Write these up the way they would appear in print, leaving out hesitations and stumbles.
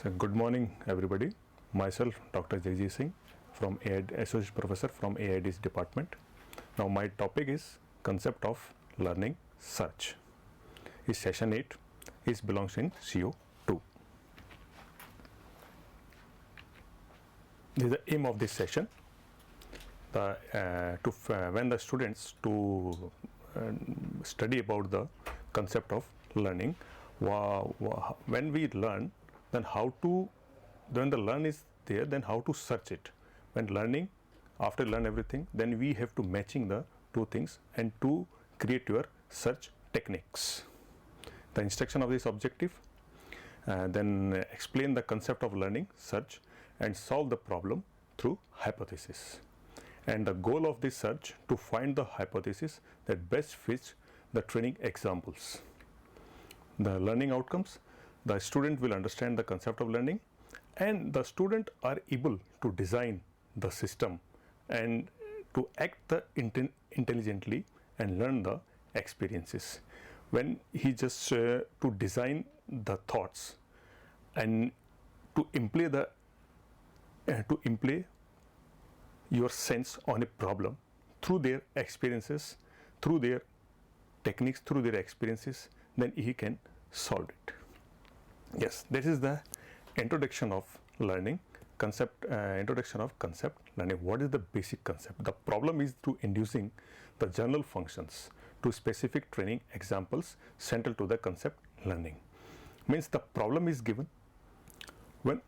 So good morning everybody. Myself Dr. Jayji Singh from AID, Associate Professor from AID's department. Now my topic is concept of learning search. Is session 8 is belongs in CO2. This is the aim of this session. When the students to study about the concept of learning. When we learn, then when the learn is there, then how to search it. When learning, after learn everything, then we have to matching the two things and to create your search techniques. The instruction of this objective, then explain the concept of learning search and solve the problem through hypothesis. And the goal of this search to find the hypothesis that best fits the training examples. The learning outcomes, the student will understand the concept of learning and the student are able to design the system and to act intelligently and learn the experiences. When he just to design the thoughts and to imply your sense on a problem through their experiences, through their techniques, through their experiences, then he can solve it. Yes, this is the introduction of learning concept, introduction of concept learning. What is the basic concept? The problem is through inducing the general functions to specific training examples central to the concept learning. Means the problem is given, when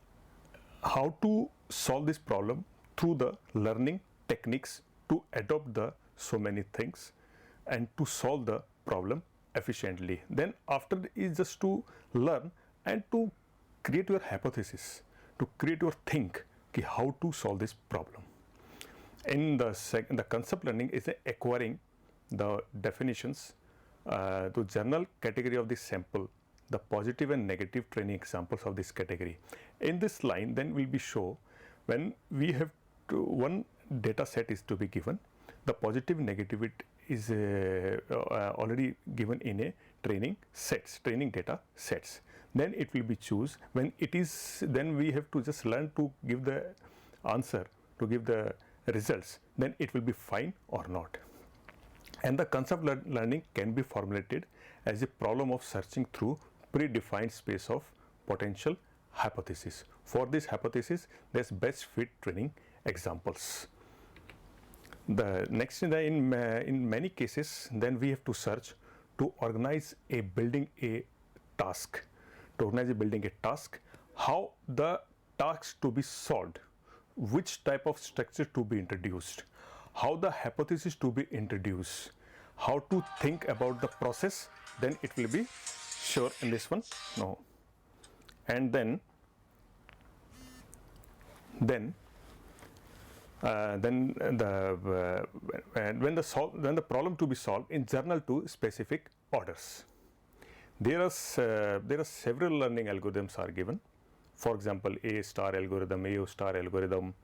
how to solve this problem through the learning techniques to adopt the so many things and to solve the problem efficiently. Then after is just to learn and to create your hypothesis, to create your think how to solve this problem. In the concept learning is acquiring the definitions, the general category of the sample, the positive and negative training examples of this category. In this line then will be show when we have one data set is to be given, the positive negative is already given in a training data sets. Then it will be choose when it is, then we have to just learn to give the answer, to give the results, then it will be fine or not. And the concept learning can be formulated as a problem of searching through predefined space of potential hypothesis. For this hypothesis, there's best fit training examples. The next in many cases, then we have to search to organize a building a task. To organize a building a task, how the task to be solved, which type of structure to be introduced, how the hypothesis to be introduced, how to think about the process, then it will be sure in this one. No. And then the problem to be solved in journal to specific orders. There are several learning algorithms are given. For example, A star algorithm, AO star algorithm,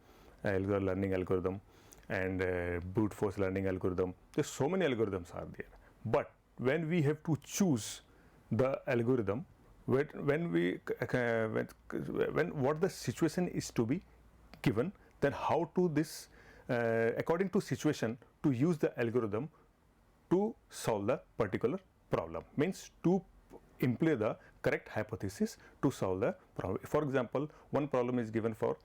learning algorithm, and brute force learning algorithm. There's so many algorithms are there. But when we have to choose the algorithm, what the situation is to be given, then how to this according to situation to use the algorithm to solve the particular problem, means to imply the correct hypothesis to solve the problem. For example, one problem is given for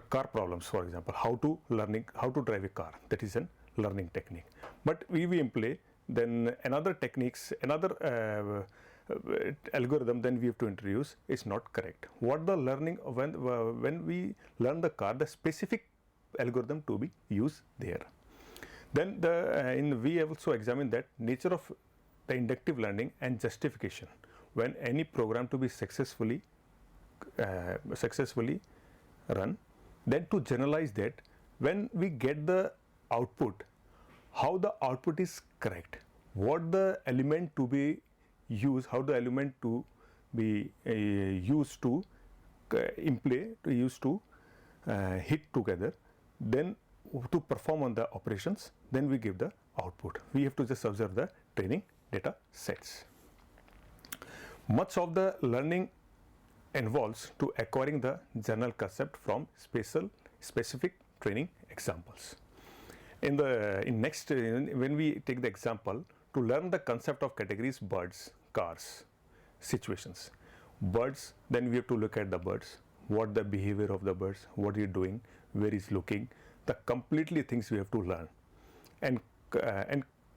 car problems. For example, how to drive a car, that is a learning technique. But we imply then another techniques, another algorithm then we have to introduce is not correct. What the learning when we learn the car, the specific algorithm to be used there. Then we have also examined that nature of the inductive learning and justification. When any program to be successfully run, then to generalize that when we get the output, how the output is correct, what the element to be used, how the element to be used to hit together, then to perform on the operations, then we give the output. We have to just observe the training data sets. Much of the learning involves to acquiring the general concept from specific training examples. When we take the example to learn the concept of categories birds, cars, situations. Birds, then we have to look at the birds, what the behavior of the birds, what he is doing, where he is looking, the completely things we have to learn. And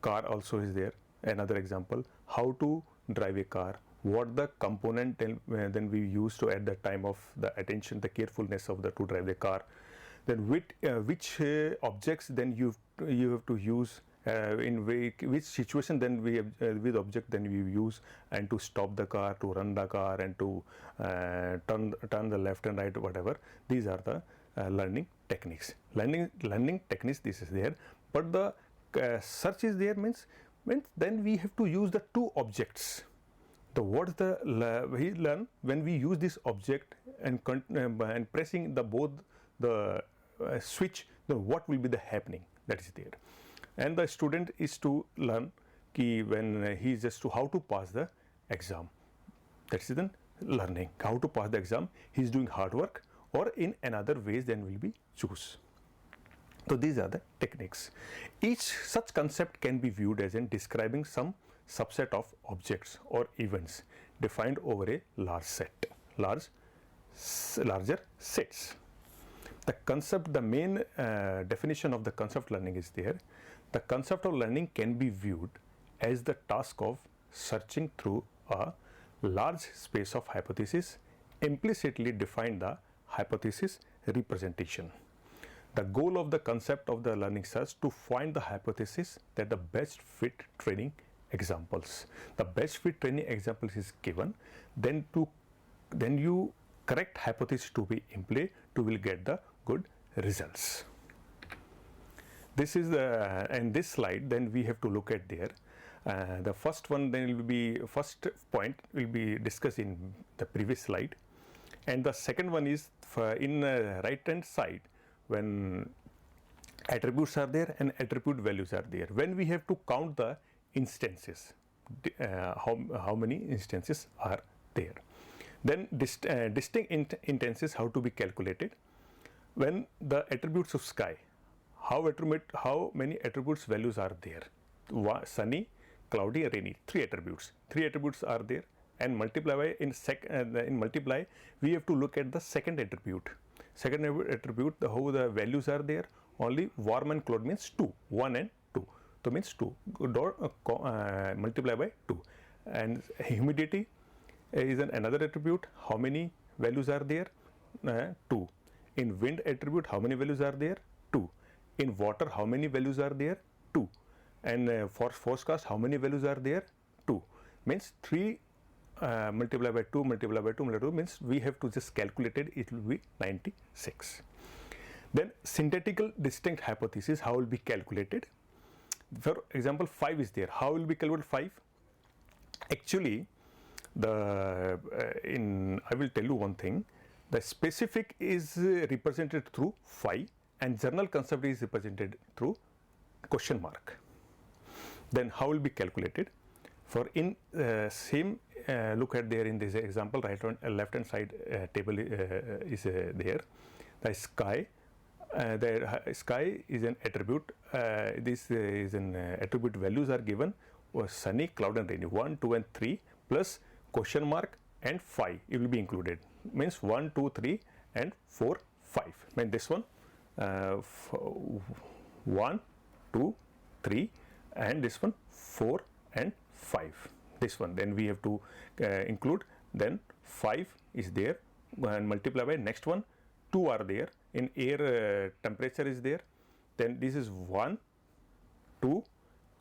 car also is there, another example, how to drive a car, what the component then we use to at the time of the attention, the carefulness of the to drive the car, then which objects then you have to use, in which situation then we with object then we use, and to stop the car, to run the car, and to turn the left and right, whatever. These are the learning techniques. Learning techniques, this is there, but the search is there means then we have to use the two objects. The what we learn when we use this object and pressing the both the switch, then what will be the happening, that is there. And the student is to learn when he is just to how to pass the exam. That is then learning how to pass the exam. He is doing hard work, or in another ways then will be choose. So these are the techniques. Each such concept can be viewed as in describing some subset of objects or events defined over a larger sets. The concept, the main definition of the concept learning is there. The concept of learning can be viewed as the task of searching through a large space of hypothesis, implicitly define the hypothesis representation. The goal of the concept of the learning search to find the hypothesis that the best fit training examples. The best fit training examples is given, then you correct hypothesis to be in play to will get the good results. This is the and this slide then we have to look at there. The first one then will be first point will be discussed in the previous slide, and the second one is in right hand side when attributes are there and attribute values are there. When we have to count the instances, how many instances are there. Then distinct instances how to be calculated. When the attributes of sky, how many attributes values are there? Sunny, cloudy, rainy. Three attributes are there, and multiply by in multiply we have to look at the second attribute. Second attribute, how the values are there. Only warm and cold means 2, 1 and 2. So means 2. Multiply by 2. And humidity is another attribute. How many values are there? 2. In wind attribute, how many values are there? 2. In water, how many values are there? 2. And for forecast, how many values are there? 2. Means 3 multiply by 2 multiply by 2 multiply by 2 means we have to just calculate it will be 96. Then synthetical distinct hypothesis, how will be calculated? For example, 5 is there. How will be calculated 5? Actually, I will tell you one thing. The specific is represented through 5 and general concept is represented through question mark. Then how will be calculated? For in same look at there in this example, left hand side table is there. The sky is an attribute. This is an attribute values are given. Sunny, cloud and rainy 1, 2 and 3 plus question mark and 5 it will be included. Means 1, 2, 3 and 4, 5. Mean this one 1, 2, 3 and this one 4 and 5. This one then we have to include. Then 5 is there and multiply by next one 2 are there. In air temperature is there. Then this is 1, 2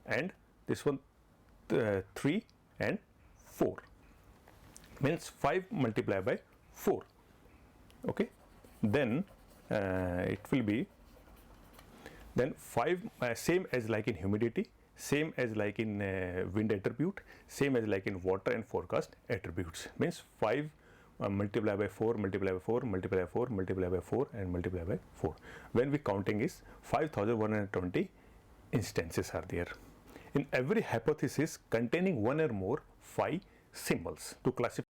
and this one 3 and 4. Means 5 multiplied by 4. Okay. Then it will be then 5 same as like in humidity, same as like in wind attribute, same as like in water and forecast attributes. Means 5 multiply by 4 multiply by 4 multiply by 4 multiply by 4 and multiply by 4. When we counting is 5120 instances are there. In every hypothesis containing one or more 5 symbols to classify